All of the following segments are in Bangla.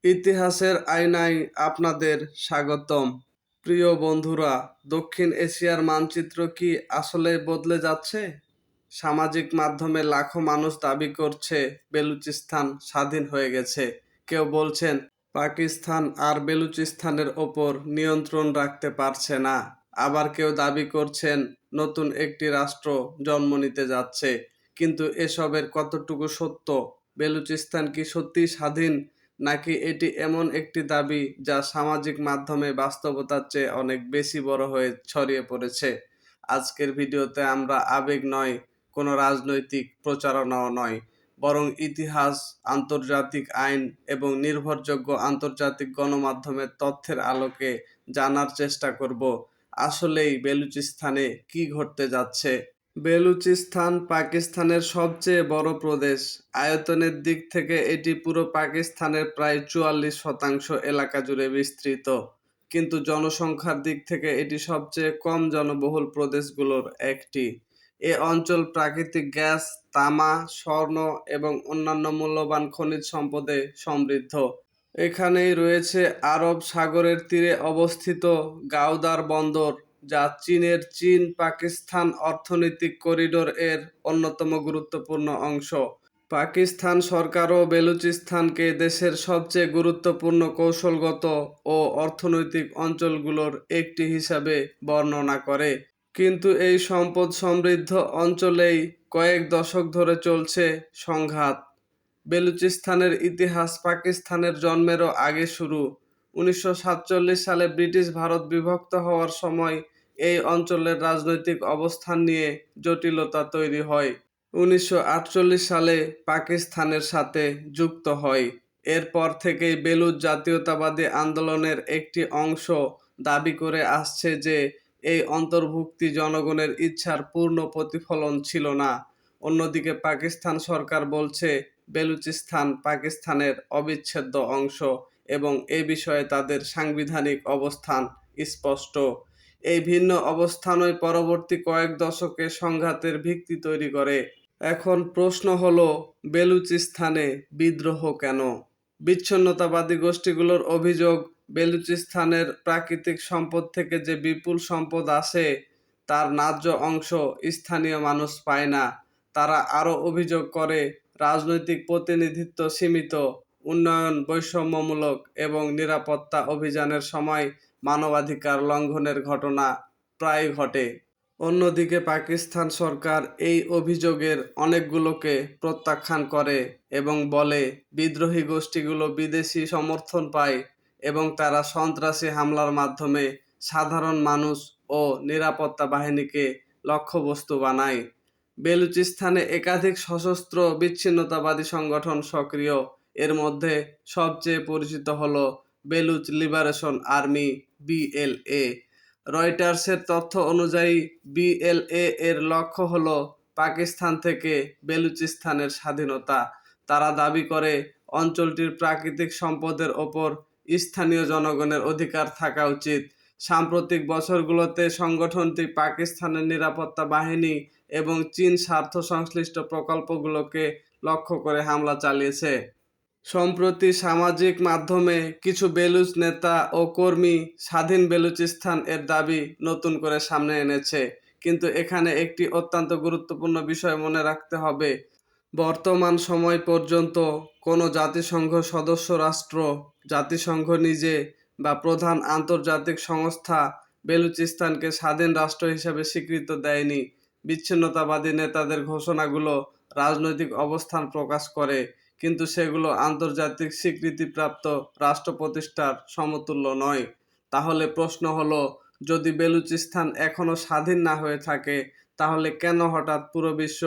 ইতিহাসের আয়নায় আপনাদের স্বাগতম। প্রিয় বন্ধুরা, দক্ষিণ এশিয়ার মানচিত্র কি আসলে বদলে যাচ্ছে? সামাজিক মাধ্যমে লাখো মানুষ দাবি করছে বেলুচিস্তান স্বাধীন হয়ে গেছে। কেউ বলছেন পাকিস্তান আর বেলুচিস্তানের ওপর নিয়ন্ত্রণ রাখতে পারছে না। আবার কেউ দাবি করছেন নতুন একটি রাষ্ট্র জন্ম নিতে যাচ্ছে। কিন্তু এসবের কতটুকু সত্য? বেলুচিস্তান কি সত্যিই স্বাধীন, নাকি এটি এমন একটি দাবি যা সামাজিক মাধ্যমে বাস্তবতার চেয়ে অনেক বেশি বড় হয়ে ছড়িয়ে পড়েছে? আজকের ভিডিওতে আমরা আবেগ নয়, কোনো রাজনৈতিক প্রচারণাও নয়, বরং ইতিহাস, আন্তর্জাতিক আইন এবং নির্ভরযোগ্য আন্তর্জাতিক গণমাধ্যমের তথ্যের আলোকে জানার চেষ্টা করব আসলেই বেলুচিস্তানে কি ঘটতে যাচ্ছে। বেলুচিস্তান পাকিস্তানের সবচেয়ে বড় প্রদেশ। আয়তনের দিক থেকে এটি পুরো পাকিস্তানের প্রায় 44% এলাকা জুড়ে বিস্তৃত। কিন্তু জনসংখ্যার দিক থেকে এটি সবচেয়ে কম জনবহুল প্রদেশগুলোর একটি। এ অঞ্চল প্রাকৃতিক গ্যাস, তামা, স্বর্ণ এবং অন্যান্য মূল্যবান খনিজ সম্পদে সমৃদ্ধ। এখানেই রয়েছে আরব সাগরের তীরে অবস্থিত গাওদার বন্দর, যা চীন পাকিস্তান অর্থনৈতিক করিডোর এর অন্যতম গুরুত্বপূর্ণ অংশ। পাকিস্তান সরকারও বেলুচিস্তানকে দেশের সবচেয়ে গুরুত্বপূর্ণ কৌশলগত ও অর্থনৈতিক অঞ্চলগুলোর একটি হিসাবে বর্ণনা করে। কিন্তু এই সম্পদ সমৃদ্ধ অঞ্চলেই কয়েক দশক ধরে চলছে সংঘাত। বেলুচিস্তানের ইতিহাস পাকিস্তানের জন্মেরও আগে শুরু। 1947 সালে ব্রিটিশ ভারত বিভক্ত হওয়ার সময় এই অঞ্চলের রাজনৈতিক অবস্থান নিয়ে জটিলতা তৈরি হয়। 1948 সালে পাকিস্তানের সাথে যুক্ত হয়। এরপর থেকেই বেলুচ জাতীয়তাবাদী আন্দোলনের একটি অংশ দাবি করে আসছে যে এই অন্তর্ভুক্তি জনগণের ইচ্ছার পূর্ণ প্রতিফলন ছিল না। অন্যদিকে পাকিস্তান সরকার বলছে বেলুচিস্তান পাকিস্তানের অবিচ্ছেদ্য অংশ এবং এ বিষয়ে তাদের সাংবিধানিক অবস্থান স্পষ্ট। এই ভিন্ন অবস্থানই পরবর্তী কয়েক দশকে সংঘাতের ভিত্তি তৈরি করে। এখন প্রশ্ন হলো, বেলুচিস্তানে বিদ্রোহ কেন? বিচ্ছিন্নতাবাদী গোষ্ঠীগুলোর অভিযোগ, বেলুচিস্তানের প্রাকৃতিক সম্পদ থেকে যে বিপুল সম্পদ আসে তার ন্যায্য অংশ স্থানীয় মানুষ পায় না। তারা আরও অভিযোগ করে রাজনৈতিক প্রতিনিধিত্ব সীমিত, উন্নয়ন বৈষম্যমূলক এবং নিরাপত্তা অভিযানের সময় মানবাধিকার লঙ্ঘনের ঘটনা প্রায় ঘটে। অন্যদিকে পাকিস্তান সরকার এই অভিযোগের অনেকগুলোকে প্রত্যাখ্যান করে এবং বলে বিদ্রোহী গোষ্ঠীগুলো বিদেশি সমর্থন পায় এবং তারা সন্ত্রাসী হামলার মাধ্যমে সাধারণ মানুষ ও নিরাপত্তা বাহিনীকে লক্ষ্যবস্তু বানায়। বেলুচিস্তানে একাধিক সশস্ত্র বিচ্ছিন্নতাবাদী সংগঠন সক্রিয়। এর মধ্যে সবচেয়ে পরিচিত হল বেলুচ লিবারেশন আর্মি, বিএলএ। রয়টার্সের তথ্য অনুযায়ী বিএলএ এর লক্ষ্য হল পাকিস্তান থেকে বেলুচিস্তানের স্বাধীনতা। তারা দাবি করে অঞ্চলটির প্রাকৃতিক সম্পদের ওপর স্থানীয় জনগণের অধিকার থাকা উচিত। সাম্প্রতিক বছরগুলোতে সংগঠনটি পাকিস্তানের নিরাপত্তা বাহিনী এবং চীন স্বার্থ সংশ্লিষ্ট প্রকল্পগুলোকে লক্ষ্য করে হামলা চালিয়েছে। সম্প্রতি সামাজিক মাধ্যমে কিছু বেলুচ নেতা ও কর্মী স্বাধীন বেলুচিস্তান এর দাবি নতুন করে সামনে এনেছে। কিন্তু এখানে একটি অত্যন্ত গুরুত্বপূর্ণ বিষয় মনে রাখতে হবে। বর্তমান সময় পর্যন্ত কোনো জাতিসংঘ সদস্য রাষ্ট্র, জাতিসংঘ নিজে বা প্রধান আন্তর্জাতিক সংস্থা বেলুচিস্তানকে স্বাধীন রাষ্ট্র হিসেবে স্বীকৃতি দেয়নি। বিচ্ছিন্নতাবাদী নেতাদের ঘোষণাগুলো রাজনৈতিক অবস্থান প্রকাশ করে, কিন্তু সেগুলো আন্তর্জাতিক স্বীকৃতিপ্রাপ্ত রাষ্ট্র প্রতিষ্ঠার সমতুল্য নয়। তাহলে প্রশ্ন হলো, যদি বেলুচিস্তান এখনো স্বাধীন না হয়ে থাকে, তাহলে কেন হঠাৎ পুরো বিশ্ব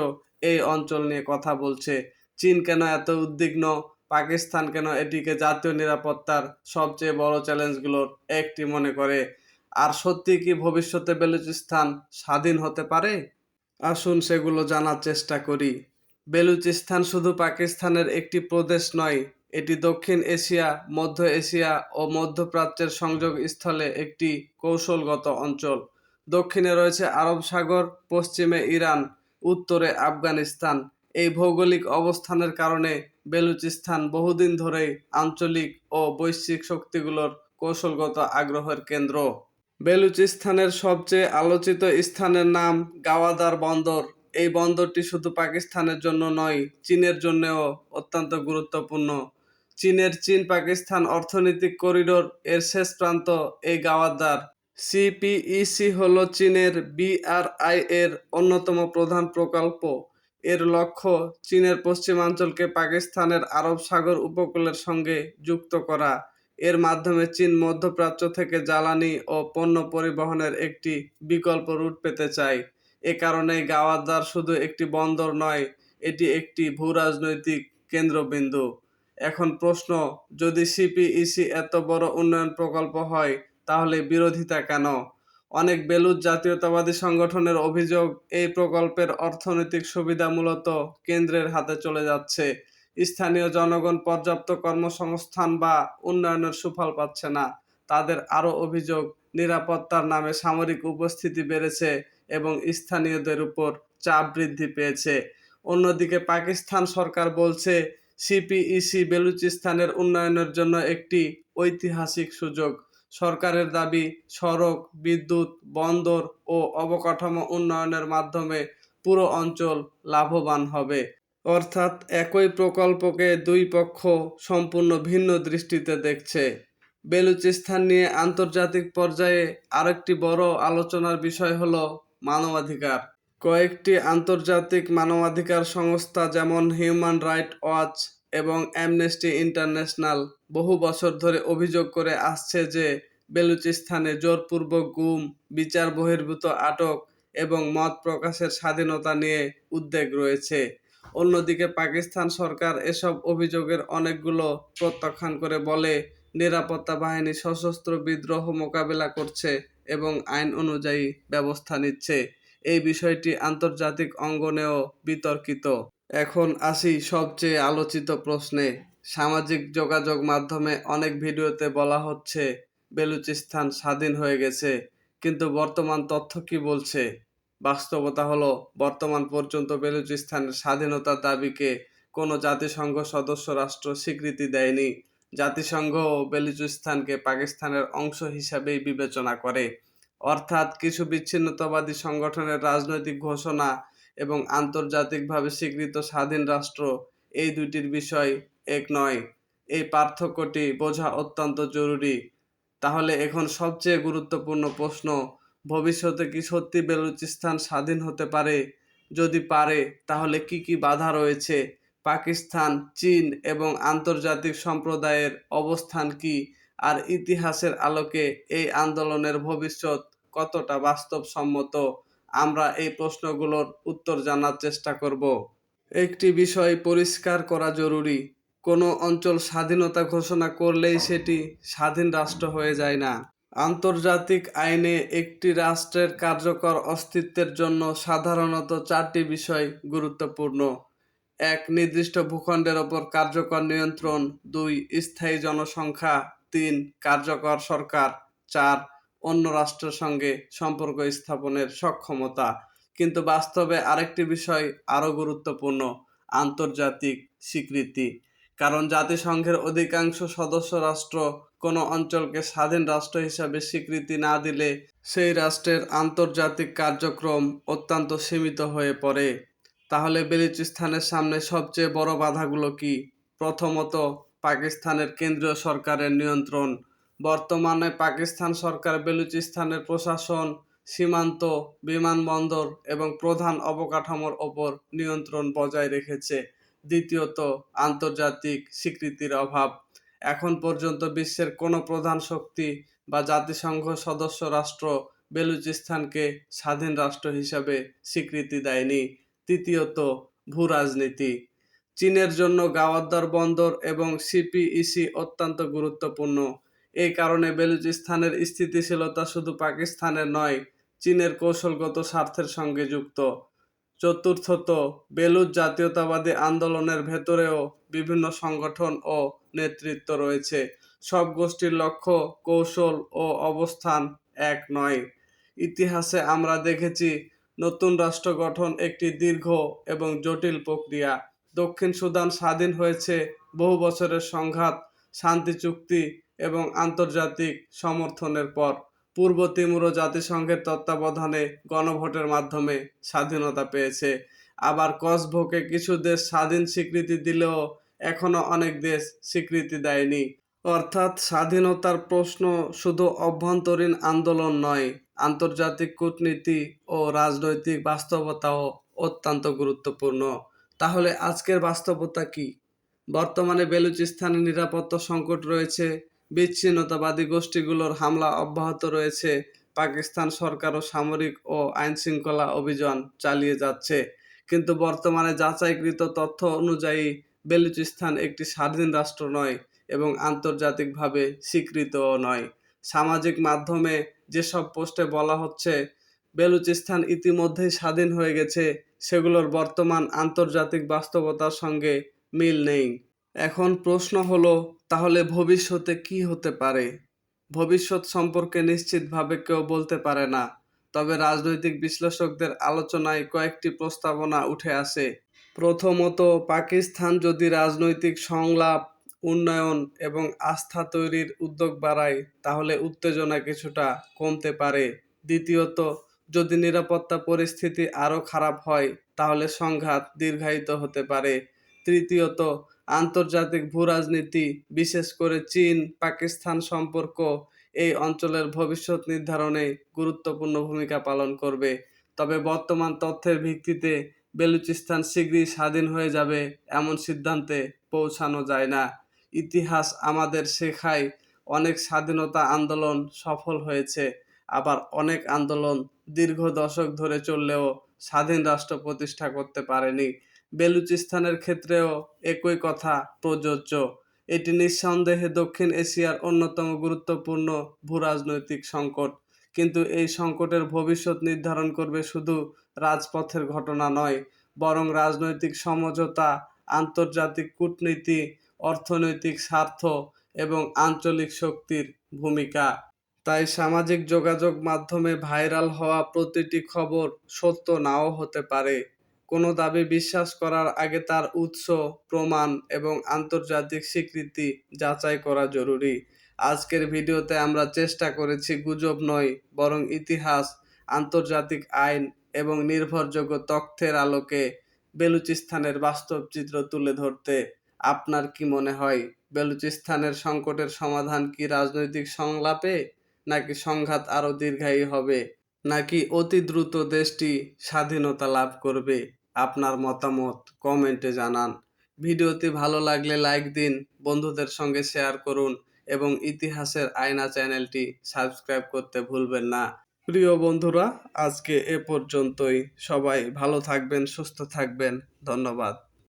এই অঞ্চল নিয়ে কথা বলছে? চীন কেন এত উদ্বিগ্ন? পাকিস্তান কেন এটিকে জাতীয় নিরাপত্তার সবচেয়ে বড় চ্যালেঞ্জগুলোর একটি মনে করে? আর সত্যি কি ভবিষ্যতে বেলুচিস্তান স্বাধীন হতে পারে? আসুন সেগুলো জানার চেষ্টা করি। বেলুচিস্তান শুধু পাকিস্তানের একটি প্রদেশ নয়, এটি দক্ষিণ এশিয়া, মধ্য এশিয়া ও মধ্যপ্রাচ্যের সংযোগস্থলে একটি কৌশলগত অঞ্চল। দক্ষিণে রয়েছে আরব সাগর, পশ্চিমে ইরান, উত্তরে আফগানিস্তান। এই ভৌগোলিক অবস্থানের কারণে বেলুচিস্তান বহুদিন ধরেই আঞ্চলিক ও বৈশ্বিক শক্তিগুলোর কৌশলগত আগ্রহের কেন্দ্র। বেলুচিস্তানের সবচেয়ে আলোচিত স্থানের নাম গাওয়াদার বন্দর। এই বন্দরটি শুধু পাকিস্তানের জন্য নয়, চীনের জন্যও অত্যন্ত গুরুত্বপূর্ণ। চীন পাকিস্তান অর্থনৈতিক করিডোর এর শেষ প্রান্ত এই গাওয়াদার। সিপিইসি হল চীনের BRI এর অন্যতম প্রধান প্রকল্প। এর লক্ষ্য চীনের পশ্চিমাঞ্চলকে পাকিস্তানের আরব সাগর উপকূলের সঙ্গে যুক্ত করা। এর মাধ্যমে চীন মধ্যপ্রাচ্য থেকে জ্বালানি ও পণ্য পরিবহনের একটি বিকল্প রুট পেতে চায়। এ কারণেই গাওয়াদার শুধু একটি বন্দর নয়, এটি একটি ভূরাজনৈতিক কেন্দ্রবিন্দু। এখন প্রশ্ন, যদি সিপিইসি এত বড় উন্নয়ন প্রকল্প হয়, তাহলে বিরোধিতা কেন? অনেক বেলুচ জাতীয়তাবাদী সংগঠনের অভিযোগ, এই প্রকল্পের অর্থনৈতিক সুবিধা মূলত কেন্দ্রের হাতে চলে যাচ্ছে। স্থানীয় জনগণ পর্যাপ্ত কর্মসংস্থান বা উন্নয়নের সুফল পাচ্ছে না। তাদের আরও অভিযোগ, নিরাপত্তার নামে সামরিক উপস্থিতি বেড়েছে এবং স্থানীয়দের উপর চাপ বৃদ্ধি পেয়েছে। অন্যদিকে পাকিস্তান সরকার বলছে, সিপিইসি বেলুচিস্তানের উন্নয়নের জন্য একটি ঐতিহাসিক সুযোগ। সরকারের দাবি, সড়ক, বিদ্যুৎ, বন্দর ও অবকাঠামো উন্নয়নের মাধ্যমে পুরো অঞ্চল লাভবান হবে। অর্থাৎ একই প্রকল্পকে দুই পক্ষ সম্পূর্ণ ভিন্ন দৃষ্টিতে দেখছে। বেলুচিস্তান নিয়ে আন্তর্জাতিক পর্যায়ে আরেকটি বড় আলোচনার বিষয় হলো মানবাধিকার। কয়েকটি আন্তর্জাতিক মানবাধিকার সংস্থা যেমন হিউম্যান রাইটস ওয়াচ এবং অ্যামনেস্টি ইন্টারন্যাশনাল বহু বছর ধরে অভিযোগ করে আসছে যে বেলুচিস্তানে জোরপূর্বক গুম, বিচার বহির্ভূত আটক এবং মত প্রকাশের স্বাধীনতা নিয়ে উদ্বেগ রয়েছে। অন্যদিকে পাকিস্তান সরকার এসব অভিযোগের অনেকগুলো প্রত্যাখ্যান করে বলে, নিরাপত্তা বাহিনী সশস্ত্র বিদ্রোহ মোকাবেলা করছে এবং আইন অনুযায়ী ব্যবস্থা নিচ্ছে। এই বিষয়টি আন্তর্জাতিক অঙ্গনেও বিতর্কিত। এখন আসি সবচেয়ে আলোচিত প্রশ্নে। সামাজিক যোগাযোগ মাধ্যমে অনেক ভিডিওতে বলা হচ্ছে বেলুচিস্তান স্বাধীন হয়ে গেছে, কিন্তু বর্তমান তথ্য কি বলছে? বাস্তবতা হলো, বর্তমান পর্যন্ত বেলুচিস্তানের স্বাধীনতার দাবিকে কোনো জাতিসংঘ সদস্য রাষ্ট্র স্বীকৃতি দেয়নি। জাতিসংঘ বেলুচিস্তানকে পাকিস্তানের অংশ হিসাবেই বিবেচনা করে। অর্থাৎ কিছু বিচ্ছিন্নতাবাদী সংগঠনের রাজনৈতিক ঘোষণা এবং আন্তর্জাতিকভাবে স্বীকৃত স্বাধীন রাষ্ট্র, এই দুটির বিষয় এক নয়। এই পার্থক্যটি বোঝা অত্যন্ত জরুরি। তাহলে এখন সবচেয়ে গুরুত্বপূর্ণ প্রশ্ন, ভবিষ্যতে কি সত্যি বেলুচিস্তান স্বাধীন হতে পারে? যদি পারে, তাহলে কি কি বাধা রয়েছে? পাকিস্তান, চীন এবং আন্তর্জাতিক সম্প্রদায়ের অবস্থান কি? আর ইতিহাসের আলোকে এই আন্দোলনের ভবিষ্যৎ কতটা বাস্তবসম্মত? আমরা এই প্রশ্নগুলোর উত্তর জানার চেষ্টা করব। একটি বিষয় পরিষ্কার করা জরুরি, কোনো অঞ্চল স্বাধীনতা ঘোষণা করলেই সেটি স্বাধীন রাষ্ট্র হয়ে যায় না। আন্তর্জাতিক আইনে একটি রাষ্ট্রের কার্যকর অস্তিত্বের জন্য সাধারণত চারটি বিষয় গুরুত্বপূর্ণ। 1. নির্দিষ্ট ভূখণ্ডের ওপর কার্যকর নিয়ন্ত্রণ। 2. স্থায়ী জনসংখ্যা। 3. কার্যকর সরকার। 4. অন্য রাষ্ট্রের সঙ্গে সম্পর্ক স্থাপনের সক্ষমতা। কিন্তু বাস্তবে আরেকটি বিষয় আরও গুরুত্বপূর্ণ, আন্তর্জাতিক স্বীকৃতি। কারণ জাতিসংঘের অধিকাংশ সদস্য রাষ্ট্র কোনো অঞ্চলকে স্বাধীন রাষ্ট্র হিসাবে স্বীকৃতি না দিলে সেই রাষ্ট্রের আন্তর্জাতিক কার্যক্রম অত্যন্ত সীমিত হয়ে পড়ে। তাহলে বেলুচিস্তানের সামনে সবচেয়ে বড় বাধাগুলো কি? প্রথমত, পাকিস্তানের কেন্দ্রীয় সরকারের নিয়ন্ত্রণ। বর্তমানে পাকিস্তান সরকার বেলুচিস্তানের প্রশাসন, সীমান্ত, বিমানবন্দর এবং প্রধান অবকাঠামোর ওপর নিয়ন্ত্রণ বজায় রেখেছে। দ্বিতীয়ত, আন্তর্জাতিক স্বীকৃতির অভাব। এখন পর্যন্ত বিশ্বের কোনো প্রধান শক্তি বা জাতিসংঘ সদস্য রাষ্ট্র বেলুচিস্তানকে স্বাধীন রাষ্ট্র হিসাবে স্বীকৃতি দেয়নি। তৃতীয়ত, ভূরাজনীতি। চীনের জন্য গাওয়াদার বন্দর এবং সিপিইসি অত্যন্ত গুরুত্বপূর্ণ। এই কারণে বেলুচিস্তানের স্থিতিশীলতা শুধু পাকিস্তানের নয়, চীনের কৌশলগত স্বার্থের সঙ্গে যুক্ত। চতুর্থত, বেলুচ জাতীয়তাবাদী আন্দোলনের ভেতরেও বিভিন্ন সংগঠন ও নেতৃত্ব রয়েছে। সব গোষ্ঠীর লক্ষ্য, কৌশল ও অবস্থান এক নয়। ইতিহাসে আমরা দেখেছি, নতুন রাষ্ট্র গঠন একটি দীর্ঘ এবং জটিল প্রক্রিয়া। দক্ষিণ সুদান স্বাধীন হয়েছে বহু বছরের সংঘাত, শান্তি চুক্তি এবং আন্তর্জাতিক সমর্থনের পর। পূর্ব তিমুরও জাতিসংঘের তত্ত্বাবধানে গণভোটের মাধ্যমে স্বাধীনতা পেয়েছে। আবার কসভোকে কিছু দেশ স্বাধীন স্বীকৃতি দিলেও এখনো অনেক দেশ স্বীকৃতি দেয়নি। অর্থাৎ স্বাধীনতার প্রশ্ন শুধু অভ্যন্তরীণ আন্দোলন নয়, আন্তর্জাতিক কূটনীতি ও রাজনৈতিক বাস্তবতাও অত্যন্ত গুরুত্বপূর্ণ। তাহলে আজকের বাস্তবতা কি? বর্তমানে বেলুচিস্তানে নিরাপত্তা সংকট রয়েছে, বিচ্ছিন্নতাবাদী গোষ্ঠীগুলোর হামলা অব্যাহত রয়েছে, পাকিস্তান সরকারও সামরিক ও আইনশৃঙ্খলা অভিযান চালিয়ে যাচ্ছে। কিন্তু বর্তমানে যাচাইকৃত তথ্য অনুযায়ী বেলুচিস্তান একটি স্বাধীন রাষ্ট্র নয় এবং আন্তর্জাতিকভাবে স্বীকৃতও নয়। সামাজিক মাধ্যমে যেসব পোস্টে বলা হচ্ছে বেলুচিস্তান ইতিমধ্যেই স্বাধীন হয়ে গেছে, সেগুলোর বর্তমান আন্তর্জাতিক বাস্তবতার সঙ্গে মিল নেই। এখন প্রশ্ন হলো, তাহলে ভবিষ্যতে কি হতে পারে? ভবিষ্যৎ সম্পর্কে নিশ্চিতভাবে কেউ বলতে পারে না, তবে রাজনৈতিক বিশ্লেষকদের আলোচনায় কয়েকটি প্রস্তাবনা উঠে আসে। প্রথমত, পাকিস্তান যদি রাজনৈতিক সংলাপ, উন্নয়ন এবং আস্থা তৈরির উদ্যোগ বাড়ায় তাহলে উত্তেজনা কিছুটা কমতে পারে। দ্বিতীয়ত, যদি নিরাপত্তা পরিস্থিতি আরও খারাপ হয় তাহলে সংঘাত দীর্ঘায়িত হতে পারে। তৃতীয়ত, আন্তর্জাতিক ভূরাজনীতি, বিশেষ করে চীন পাকিস্তান সম্পর্ক এই অঞ্চলের ভবিষ্যৎ নির্ধারণে গুরুত্বপূর্ণ ভূমিকা পালন করবে। তবে বর্তমান তথ্যের ভিত্তিতে বেলুচিস্তান শীঘ্রই স্বাধীন হয়ে যাবে এমন সিদ্ধান্তে পৌঁছানো যায় না। ইতিহাস আমাদের শেখায় অনেক স্বাধীনতা আন্দোলন সফল হয়েছে, আবার অনেক আন্দোলন দীর্ঘ দশক ধরে চললেও স্বাধীন রাষ্ট্র প্রতিষ্ঠা করতে পারেনি। বেলুচিস্তানের ক্ষেত্রেও একই কথা প্রযোজ্য। এটি নিঃসন্দেহে দক্ষিণ এশিয়ার অন্যতম গুরুত্বপূর্ণ ভূরাজনৈতিক সংকট। কিন্তু এই সংকটের ভবিষ্যৎ নির্ধারণ করবে শুধু রাজপথের ঘটনা নয়, বরং রাজনৈতিক সমঝোতা, আন্তর্জাতিক কূটনীতি, অর্থনৈতিক স্বার্থ এবং আঞ্চলিক শক্তির ভূমিকা। তাই সামাজিক যোগাযোগ মাধ্যমে ভাইরাল হওয়া প্রতিটি খবর সত্য নাও হতে পারে। কোনো দাবি বিশ্বাস করার আগে তার উৎস, প্রমাণ এবং আন্তর্জাতিক স্বীকৃতি যাচাই করা জরুরি। আজকের ভিডিওতে আমরা চেষ্টা করেছি গুজব নয়, বরং ইতিহাস, আন্তর্জাতিক আইন এবং নির্ভরযোগ্য তথ্যের আলোকে বেলুচিস্তানের বাস্তব চিত্র তুলে ধরতে। আপনার কি মনে হয়, বেলুচিস্তানের সংকটের সমাধান কি রাজনৈতিক সংলাপে, নাকি সংঘাত আরও দীর্ঘায়ী হবে, নাকি অতি দ্রুত দেশটি স্বাধীনতা লাভ করবে? আপনার মতামত কমেন্টে জানান। ভিডিওটি ভালো লাগলে লাইক দিন, বন্ধুদের সঙ্গে শেয়ার করুন এবং ইতিহাসের আয়না চ্যানেলটি সাবস্ক্রাইব করতে ভুলবেন না। প্রিয় বন্ধুরা, আজকে এ পর্যন্তই। সবাই ভালো থাকবেন, সুস্থ থাকবেন। ধন্যবাদ।